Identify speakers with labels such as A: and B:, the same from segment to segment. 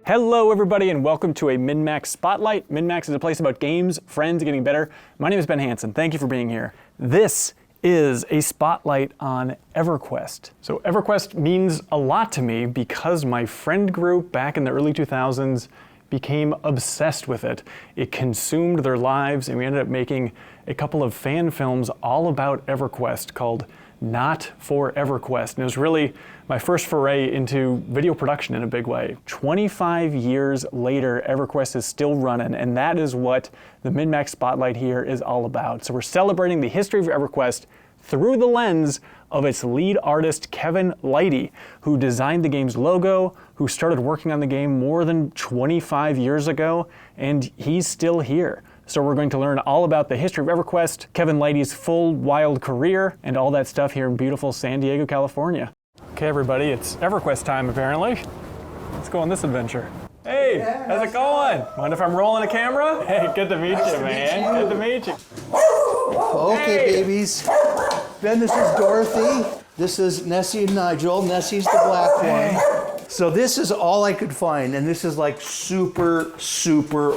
A: Hello everybody and welcome to a MinnMax Spotlight. MinnMax is a place about games, friends, and getting better. My name is Ben Hansen. Thank you for being here. This is a spotlight on EverQuest. So EverQuest means a lot to me because my friend group back in the early 2000s became obsessed with it. It consumed their lives and we ended up making a couple of fan films all about EverQuest called Not for EverQuest. And it was really my first foray into video production in a big way. 25 years later, EverQuest is still running, and that is what the MinnMax Spotlight here is all about. So we're celebrating the history of EverQuest through the lens of its lead artist, Kevin Lydy, who designed the game's logo, who started working on the game more than 25 years ago, and he's still here. So we're going to learn all about the history of EverQuest, Kevin Lydy's full wild career, and all that stuff here in beautiful San Diego, California. Okay everybody, it's EverQuest time apparently. Let's go on this adventure. Hey, how's it going? Mind if I'm rolling a camera? Hey, good to meet you, man. Good to meet you.
B: Okay, babies. Ben, this is Dorothy. This is Nessie and Nigel. Nessie's the black one. So this is all I could find, and this is like super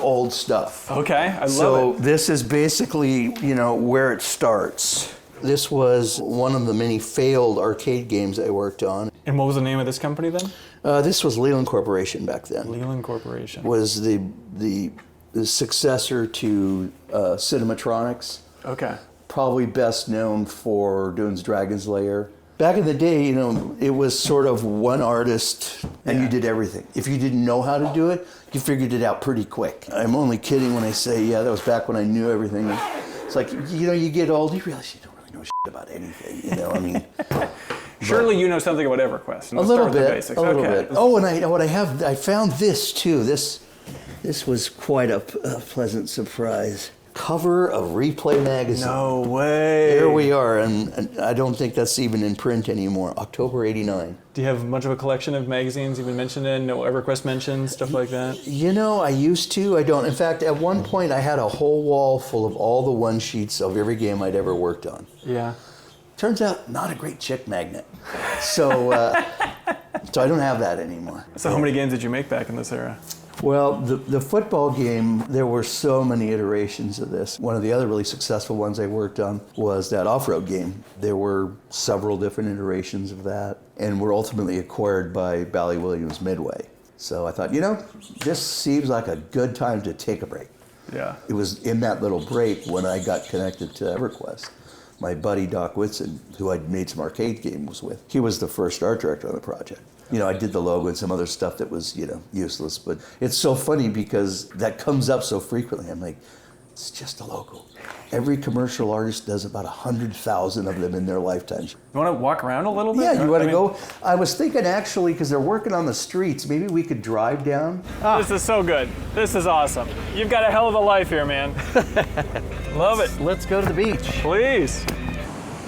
B: old stuff.
A: Okay, I love it.
B: So this is basically, where it starts. This was one of the many failed arcade games I worked on.
A: And what was the name of this company then?
B: This was Leland Corporation back then.
A: Leland Corporation.
B: Was the successor to Cinematronics.
A: Okay.
B: Probably best known for Doon's Dragon's Lair. Back in the day, it was sort of one artist and you did everything. If you didn't know how to do it, you figured it out pretty quick. I'm only kidding when I say, yeah, that was back when I knew everything. It's like, you get old, you realize you don't really know shit about anything,
A: Surely you know something about EverQuest.
B: A little bit. Oh, and I found this too. This was quite a pleasant surprise. Cover of Replay magazine.
A: No way.
B: Here we are, and I don't think that's even in print anymore. October '89.
A: Do you have much of a collection of magazines you've been mentioned in? No EverQuest mentions, stuff like that?
B: I used to. I don't. In fact, at one point I had a whole wall full of all the one sheets of every game I'd ever worked on.
A: Yeah.
B: Turns out, not a great chick magnet. So, so I don't have that anymore.
A: So how many games did you make back in this era?
B: Well, the football game, there were so many iterations of this. One of the other really successful ones I worked on was that off-road game. There were several different iterations of that, and were ultimately acquired by Bally Williams Midway. So I thought, this seems like a good time to take a break.
A: Yeah.
B: It was in that little break when I got connected to EverQuest. My buddy Doc Whitson, who I'd made some arcade games with, he was the first art director on the project. I did the logo and some other stuff that was, useless. But it's so funny because that comes up so frequently. I'm like, it's just a logo. Every commercial artist does about 100,000 of them in their lifetime.
A: You want to walk around a little bit?
B: Yeah, you want to go? I was thinking actually, because they're working on the streets, maybe we could drive down.
A: This is so good. This is awesome. You've got a hell of a life here, man. Love it.
B: Let's go to the beach.
A: Please.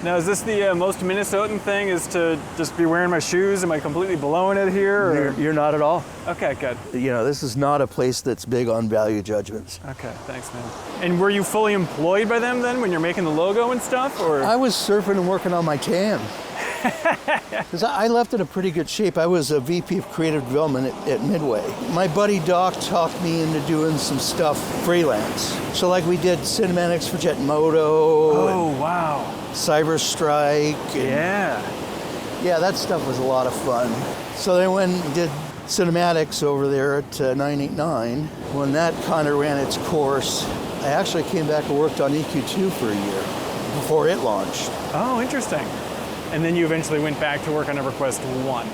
A: Now, is this the most Minnesotan thing, is to just be wearing my shoes? Am I completely blowing it here? Or?
B: You're not at all.
A: Okay, good.
B: This is not a place that's big on value judgments.
A: Okay, thanks, man. And were you fully employed by them then when you're making the logo and stuff? Or
B: I was surfing and working on my tan. Because I left it in pretty good shape. I was a VP of Creative Development at Midway. My buddy Doc talked me into doing some stuff freelance. So like we did cinematics for Jet Moto.
A: Oh, wow.
B: Cyber Strike.
A: Yeah,
B: that stuff was a lot of fun. So then went and did cinematics over there at 989. When that kind of ran its course, I actually came back and worked on EQ2 for a year before it launched.
A: Oh, interesting. And then you eventually went back to work on EverQuest 1.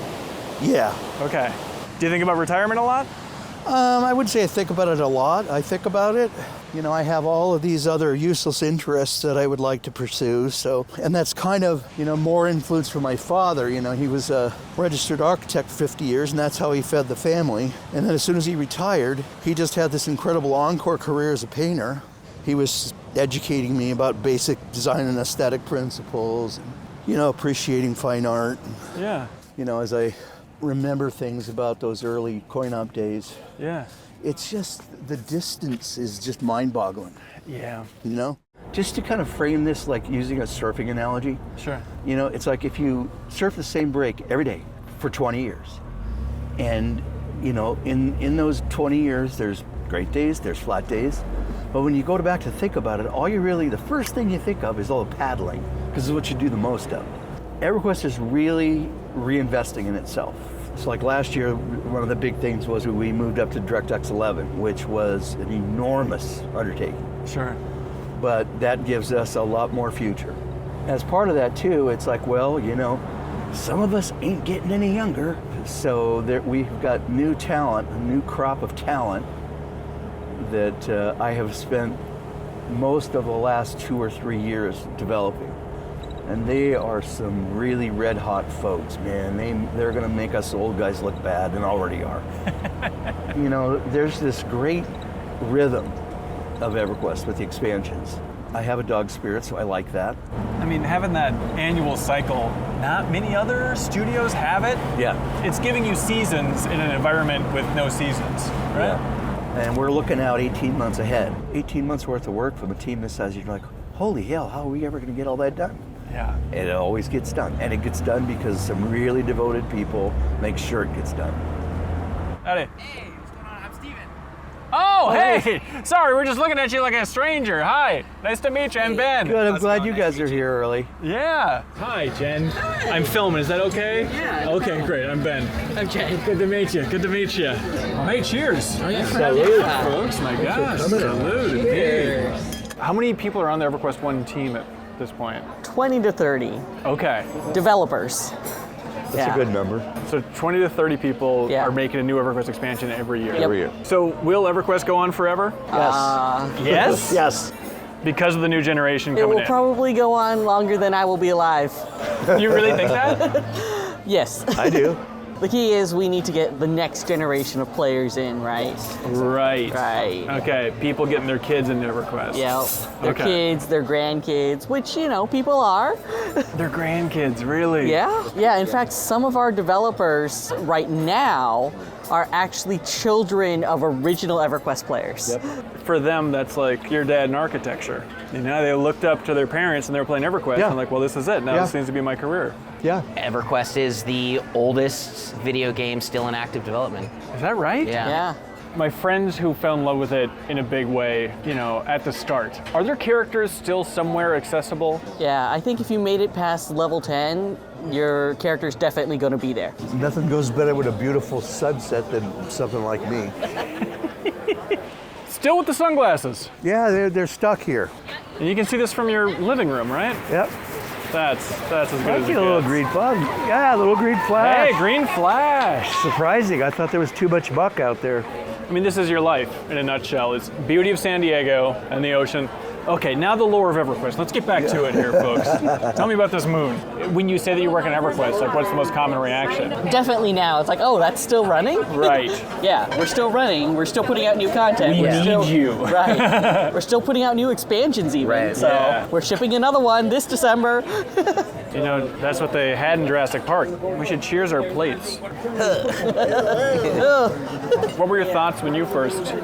B: Yeah.
A: Okay. Do you think about retirement a lot?
B: I would say I think about it a lot. I think about it. I have all of these other useless interests that I would like to pursue. And that's kind of, more influence from my father. He was a registered architect for 50 years, and that's how he fed the family. And then as soon as he retired, he just had this incredible encore career as a painter. He was educating me about basic design and aesthetic principles, and, appreciating fine art.
A: Yeah.
B: As I remember things about those early coin-op days.
A: Yeah.
B: It's just, the distance is just mind-boggling.
A: Yeah.
B: Just to kind of frame this, like using a surfing analogy.
A: Sure.
B: It's like if you surf the same break every day for 20 years, and you know, in those 20 years, there's great days, there's flat days. But when you go back to think about it, the first thing you think of is all the paddling, because it's what you do the most of. EverQuest is really reinvesting in itself. So like last year, one of the big things was we moved up to DirectX 11, which was an enormous undertaking.
A: Sure.
B: But that gives us a lot more future. As part of that too, it's like, well, you know, some of us ain't getting any younger, so we've got new talent, a new crop of talent that I have spent most of the last 2 or 3 years developing. And they are some really red hot folks, man. They're gonna make us old guys look bad, and already are. You know, there's this great rhythm of EverQuest with the expansions. I have a dog spirit, so I like that.
A: I mean, having that annual cycle, not many other studios have it.
B: Yeah.
A: It's giving you seasons in an environment with no seasons, right?
B: Yeah. And we're looking out 18 months ahead. 18 months worth of work from a team this size, you're like, holy hell, how are we ever gonna get all that done?
A: Yeah.
B: And it always gets done. And it gets done because some really devoted people make sure it gets done.
A: Howdy.
C: Hey, what's going on? I'm Stephen.
A: Oh, hey! Sorry, we're just looking at you like a stranger. Hi, nice to meet you. I'm Ben.
B: Good, I'm
C: How's it
B: glad
C: going?
B: you
C: Nice
B: guys
C: to
B: are
C: meet you.
B: here early.
A: Yeah. Hi, Jen. I'm filming. Is that okay?
C: Yeah.
A: Okay, great. I'm Ben.
C: I'm Jay.
A: Good to meet you. Good to meet you. Well, hey, cheers.
C: Oh, yeah.
B: Salute.
A: Folks, my gosh. Salute. Indeed. How many people are on the EverQuest 1 team at this point?
D: 20 to 30
A: Okay.
D: developers.
B: That's a good number.
A: So 20 to 30 people
D: Yeah.
A: are making a new EverQuest expansion every year.
D: Yep.
B: Every year.
A: So will EverQuest go on forever? Yes?
B: Yes.
A: Because of the new generation
D: It
A: coming
D: will probably go on longer than I will be alive.
A: in. You really think that?
D: Yes.
B: I do.
D: The key is we need to get the next generation of players in, right?
A: Right.
D: Right.
A: Okay, people getting their kids into EverQuest.
D: Yeah. Their
A: Okay.
D: kids, their grandkids, which, you know, people are.
A: Their grandkids, really?
D: Yeah. Yeah. In fact, some of our developers right now are actually children of original EverQuest players.
B: Yep.
A: For them, that's like your dad in architecture. You know, they looked up to their parents and they were playing EverQuest
B: Yeah.
A: and like, well, this is it. Now
B: Yeah.
A: this needs to be my career.
B: Yeah.
C: EverQuest is the oldest video game still in active development.
A: Is that right?
C: Yeah.
D: Yeah.
A: My friends who fell in love with it in a big way, you know, at the start, are their characters still somewhere accessible?
D: Yeah. I think if you made it past level 10, your character's definitely going to be there.
B: Nothing goes better with a beautiful sunset than something like me.
A: Still with the sunglasses.
B: Yeah, they're stuck here.
A: And you can see this from your living room, right?
B: Yep.
A: That's as good
B: I
A: as it
B: see a little
A: gets.
B: green bug. Yeah, a little green flash.
A: Hey, green flash.
B: Surprising. I thought there was too much buck out there.
A: I mean, this is your life in a nutshell. It's beauty of San Diego and the ocean. Okay, now the lore of EverQuest. Let's get back to it here, folks. Tell me about this moon. When you say that you work on EverQuest, like what's the most common reaction?
D: Definitely now. It's like, oh, that's still running?
A: Right.
D: Yeah, we're still running. We're still putting out new content.
A: We
D: We're
A: need
D: still,
A: you.
D: Right. We're still putting out new expansions even.
C: Right.
D: So
A: Yeah.
D: we're shipping another one this December.
A: You know, that's what they had in Jurassic Park. We should cheers our plates. What were your thoughts when you first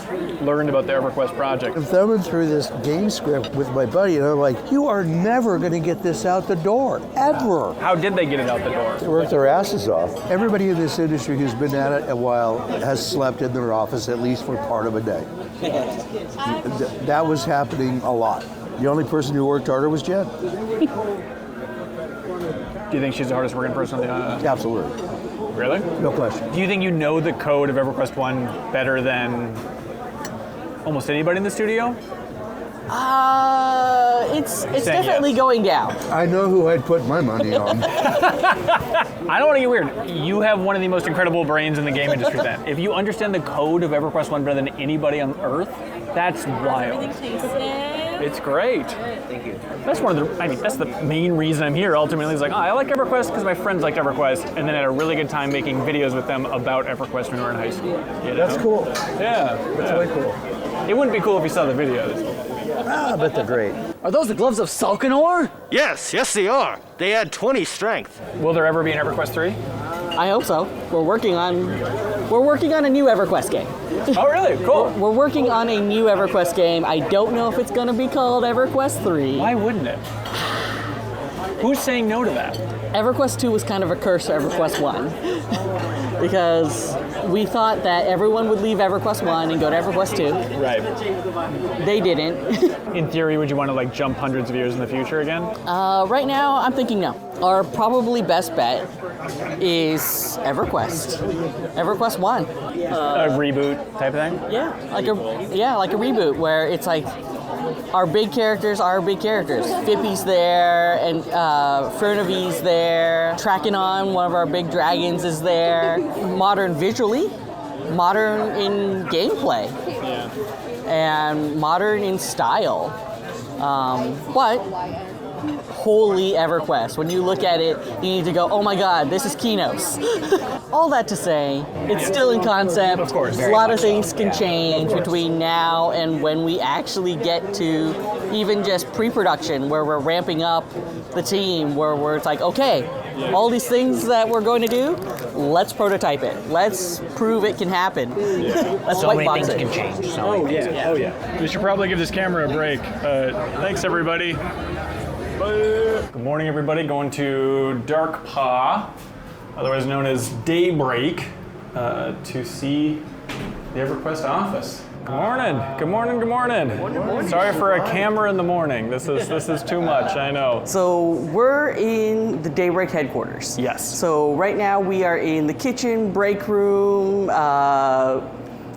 A: learned about the EverQuest project?
B: I'm thumbing through this game script with my buddy, and I'm like, you are never going to get this out the door, ever.
A: How did they get it out the door?
B: They work their asses off. Everybody in this industry who's been at it a while has slept in their office at least for part of a day. That was happening a lot. The only person who worked harder was Jen.
A: Do you think she's the hardest working person on the
B: Absolutely.
A: Really?
B: No question.
A: Do you think you know the code of EverQuest 1 better than almost anybody in the studio?
D: It's
A: Saying
D: definitely
A: yes.
D: going down.
B: I know who I'd put my money on.
A: I don't want to get weird. You have one of the most incredible brains in the game industry then. If you understand the code of EverQuest 1 better than anybody on Earth, that's wild. It's great.
C: Thank you.
A: That's that's the main reason I'm here ultimately. Is like, oh, I like EverQuest because my friends liked EverQuest and then had a really good time making videos with them about EverQuest when we were in high school. You know?
B: That's cool.
A: Yeah.
B: That's way cool.
A: It wouldn't be cool if you saw the videos.
B: Ah, but they're great.
E: Are those the gloves of Salkanor?
F: Yes, they are. They add 20 strength.
A: Will there ever be an EverQuest 3?
D: I hope so. We're working on a new EverQuest game.
A: Oh, really? Cool.
D: We're working on a new EverQuest game. I don't know if it's going to be called EverQuest 3.
A: Why wouldn't it? Who's saying no to that?
D: EverQuest 2 was kind of a curse to EverQuest 1. because we thought that everyone would leave EverQuest 1 and go to EverQuest 2.
A: Right.
D: They didn't.
A: In theory, would you want to like jump hundreds of years in the future again?
D: Right now, I'm thinking no. Our probably best bet is EverQuest. EverQuest 1.
A: A reboot type of thing?
D: Yeah, like a reboot where it's like our big characters are our big characters. Fippy's there, and Fernavy's there. Tracking-On, one of our big dragons, is there. Modern visually, modern in gameplay, and modern in style. But wholly EverQuest. When you look at it, you need to go, oh my god, this is Kinos. All that to say, it's still in concept.
A: Of course.
D: A lot of things can change between now and when we actually get to even just pre-production, where we're ramping up the team, where it's like, okay, all these things that we're going to do, let's prototype it. Let's prove it can happen. Let's
C: So
D: white
C: many
D: box
C: things
D: it.
C: can change. So
A: Oh
C: many things.
A: yeah. Oh yeah. We should probably give this camera a break. Thanks everybody. Good morning everybody. Going to Darkpaw, otherwise known as Daybreak, to see the EverQuest office. Good morning. Good morning. Good morning. Sorry for a camera in the morning. This is too much. I know.
D: So we're in the Daybreak headquarters.
A: Yes.
D: So right now we are in the kitchen, break room,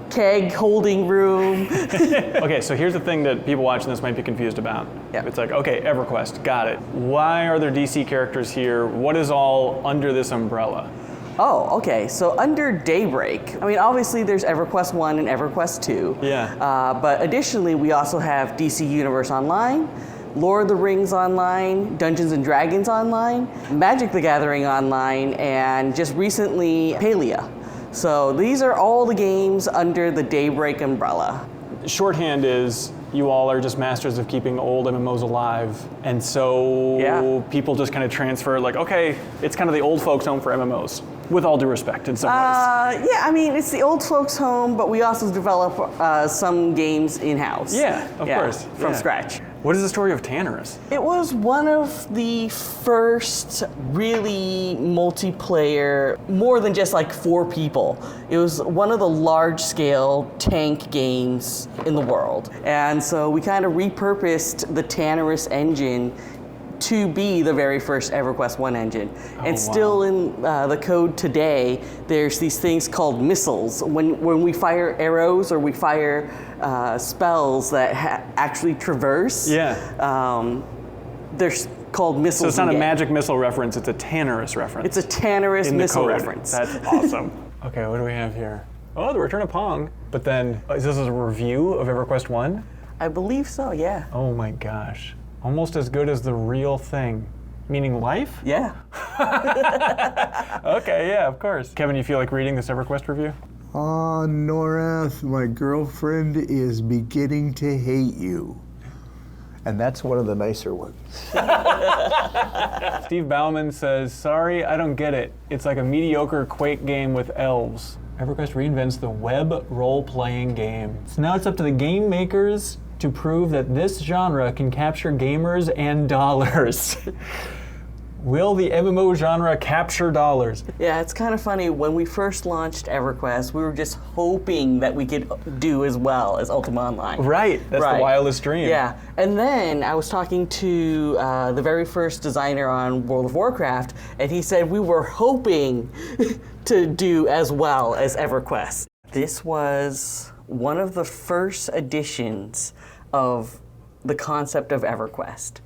D: keg holding room.
A: Okay, so here's the thing that people watching this might be confused about.
D: Yeah.
A: It's like, okay, EverQuest, got it. Why are there DC characters here? What is all under this umbrella?
D: Oh, okay. So under Daybreak, I mean, obviously there's EverQuest 1 and EverQuest 2.
A: Yeah.
D: But additionally, we also have DC Universe Online, Lord of the Rings Online, Dungeons and Dragons Online, Magic the Gathering Online, and just recently Palia. So these are all the games under the Daybreak umbrella.
A: Shorthand is you all are just masters of keeping old MMOs alive, and so people just kind of transfer like, okay, it's kind of the old folks home for MMOs, with all due respect in some ways.
D: Yeah, I mean, it's the old folks' home, but we also develop some games in-house.
A: Yeah, of course.
D: From
A: Yeah.
D: scratch.
A: What is the story of Tannerus?
D: It was one of the first really multiplayer, more than just like 4 people. It was one of the large-scale tank games in the world. And so we kind of repurposed the Tannerus engine to be the very first EverQuest 1 engine. And still in the code today, there's these things called missiles. When we fire arrows or we fire spells that actually traverse, they're called missiles.
A: So it's not a
D: in-game.
A: magic missile reference, it's a Tannerus reference.
D: It's a Tannerus
A: in the
D: missile
A: code.
D: reference.
A: That's awesome. Okay, what do we have here? Oh, the Return of Pong. But then, is this a review of EverQuest 1?
D: I believe so, yeah.
A: Oh my gosh. Almost as good as the real thing. Meaning life?
D: Yeah.
A: Okay, yeah, of course. Kevin, you feel like reading this EverQuest review?
B: Ah, Norath, my girlfriend is beginning to hate you. And that's one of the nicer ones.
A: Steve Bauman says, sorry, I don't get it. It's like a mediocre Quake game with elves. EverQuest reinvents the web role-playing game. So now it's up to the game makers to prove that this genre can capture gamers and dollars. Will the MMO genre capture dollars?
D: Yeah, it's kind of funny. When we first launched EverQuest, we were just hoping that we could do as well as Ultima Online.
A: Right, that's the wildest dream.
D: Yeah, and then I was talking to the very first designer on World of Warcraft, and he said we were hoping to do as well as EverQuest. This was one of the first editions of the concept of EverQuest.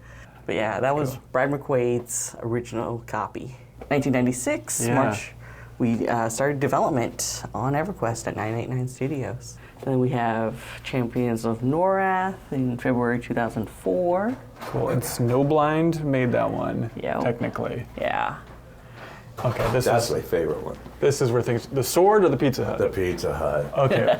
D: But yeah, that was Brad McQuaid's original copy. 1996, March, we started development on EverQuest at 989 Studios. And then we have Champions of Norath in February 2004.
A: Cool, and Snowblind made that one,
D: Yeah.
A: technically.
D: Yeah.
A: Okay,
G: That's my favorite one.
A: this is where things, the sword or the Pizza Hut?
G: The Pizza Hut.
A: Okay.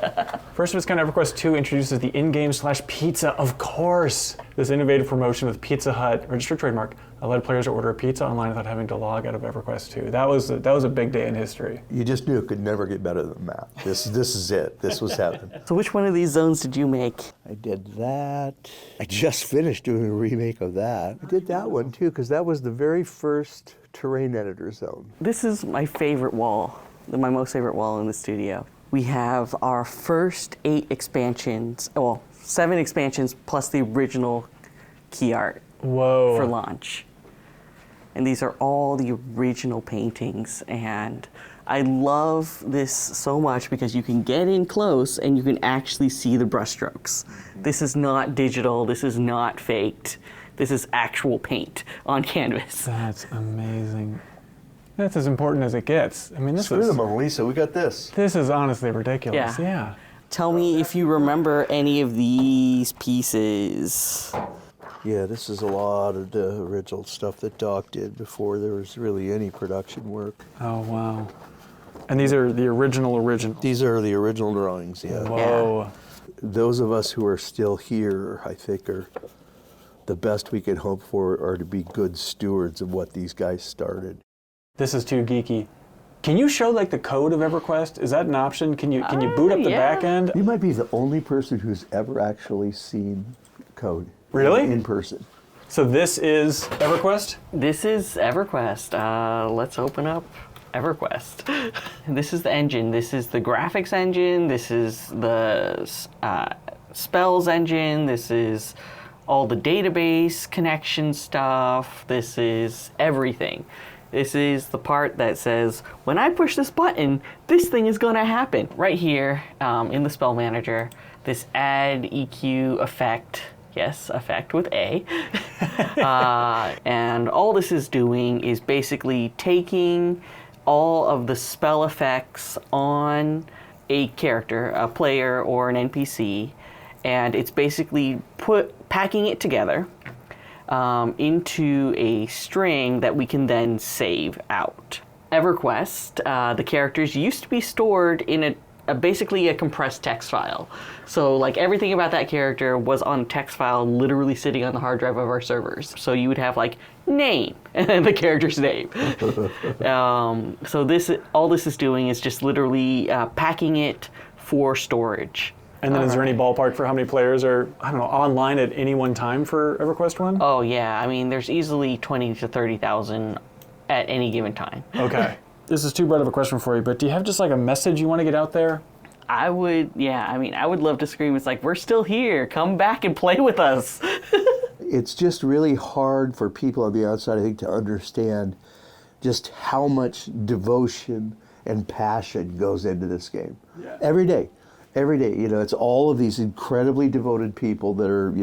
A: First of its kind, EverQuest 2 introduces the in-game / pizza, of course. This innovative promotion with Pizza Hut, registered trademark, allowed players to order a pizza online without having to log out of EverQuest 2. That was a big day in history.
G: You just knew it could never get better than that. This is it. This was heaven.
D: So which one of these zones did you make?
B: I did that. I just finished doing a remake of that. I did that one too, because that was the very first terrain editor zone.
D: This is my favorite wall. my most favorite wall in the studio. We have our first 8 expansions, well, 7 expansions plus the original key art
A: Whoa.
D: for launch. And these are all the original paintings, and I love this so much because you can get in close and you can actually see the brushstrokes. This is not digital, this is not faked. This is actual paint on canvas.
A: That's amazing. That's as important as it gets. I mean, this
G: Screw
A: is
G: the Mona Lisa, we got this.
A: this is honestly ridiculous. Yeah.
D: Tell me if you remember any of these pieces.
B: Yeah, this is a lot of the original stuff that Doc did before there was really any production work.
A: Oh wow. And these are the original.
B: These are the original drawings, yeah.
A: Whoa.
B: Those of us who are still here, I think, are the best we can hope for are to be good stewards of what these guys started.
A: This is too geeky. Can you show like the code of EverQuest? Is that an option? Can you boot up the back end?
B: You might be the only person who's ever actually seen code.
A: Really?
B: In person.
A: So this is EverQuest?
D: This is EverQuest. Let's open up EverQuest. This is the engine. This is the graphics engine. This is the spells engine. This is all the database connection stuff. This is everything. This is the part that says, when I push this button, this thing is gonna happen. Right here in the spell manager, this add EQ effect, yes, effect with A. And all this is doing is basically taking all of the spell effects on a character, a player or an NPC, and it's basically packing it together into a string that we can then save out. EverQuest, the characters used to be stored in basically a compressed text file. So like everything about that character was on a text file literally sitting on the hard drive of our servers. So you would have like name and then the character's name. So all this is doing is just literally packing it for storage.
A: And then is there any ballpark for how many players are, I don't know, online at any one time for EverQuest 1?
D: Oh yeah, I mean there's easily 20 to 30,000 at any given time.
A: Okay. This is too broad of a question for you, but do you have just like a message you want to get out there?
D: I would love to scream, it's like, we're still here, come back and play with us.
B: It's just really hard for people on the outside, I think, to understand just how much devotion and passion goes into this game. Yeah. Every day, it's all of these incredibly devoted people that are,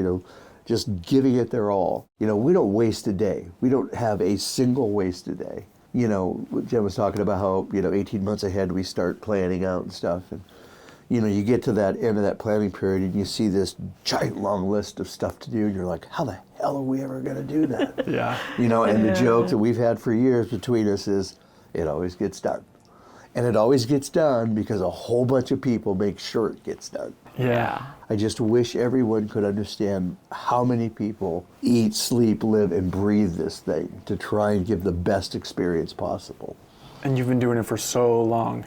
B: just giving it their all. We don't waste a day. We don't have a single wasted day. Jen was talking about how, 18 months ahead we start planning out and stuff. And, you get to that end of that planning period and you see this giant long list of stuff to do and you're like, how the hell are we ever going to do that?
A: Yeah.
B: And the joke that we've had for years between us is it always gets done. And it always gets done because a whole bunch of people make sure it gets done.
A: Yeah.
B: I just wish everyone could understand how many people eat, sleep, live, and breathe this thing to try and give the best experience possible.
A: And you've been doing it for so long.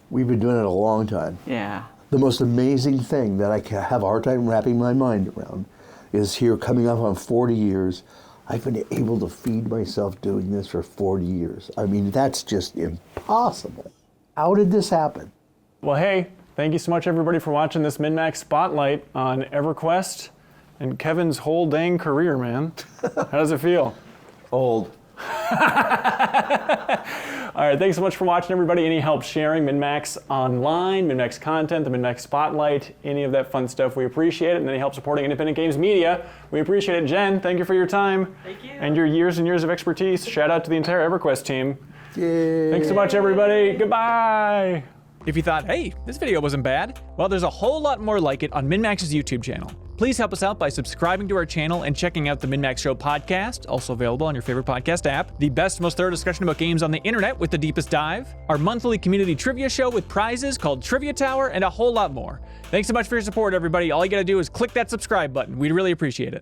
B: We've been doing it a long time.
D: Yeah.
B: The most amazing thing that I have a hard time wrapping my mind around is here coming up on 40 years. I've been able to feed myself doing this for 40 years. I mean, that's just impossible. How did this happen?
A: Well, hey, thank you so much, everybody, for watching this MinnMax Spotlight on EverQuest and Kevin's whole dang career, man. How does it feel?
B: Old.
A: All right, thanks so much for watching, everybody. Any help sharing MinnMax online, MinnMax content, the MinnMax Spotlight, any of that fun stuff, we appreciate it. And any help supporting independent games media, we appreciate it. Jen, thank you for your time.
D: Thank you.
A: And your years and years of expertise. Shout out to the entire EverQuest team.
B: Yay.
A: Thanks so much, everybody. Goodbye. If you thought, hey, this video wasn't bad, well, there's a whole lot more like it on MinnMax's YouTube channel. Please help us out by subscribing to our channel and checking out the MinnMax Show podcast, also available on your favorite podcast app, the best, most thorough discussion about games on the internet with the deepest dive, our monthly community trivia show with prizes called Trivia Tower, and a whole lot more. Thanks so much for your support, everybody. All you gotta do is click that subscribe button. We'd really appreciate it.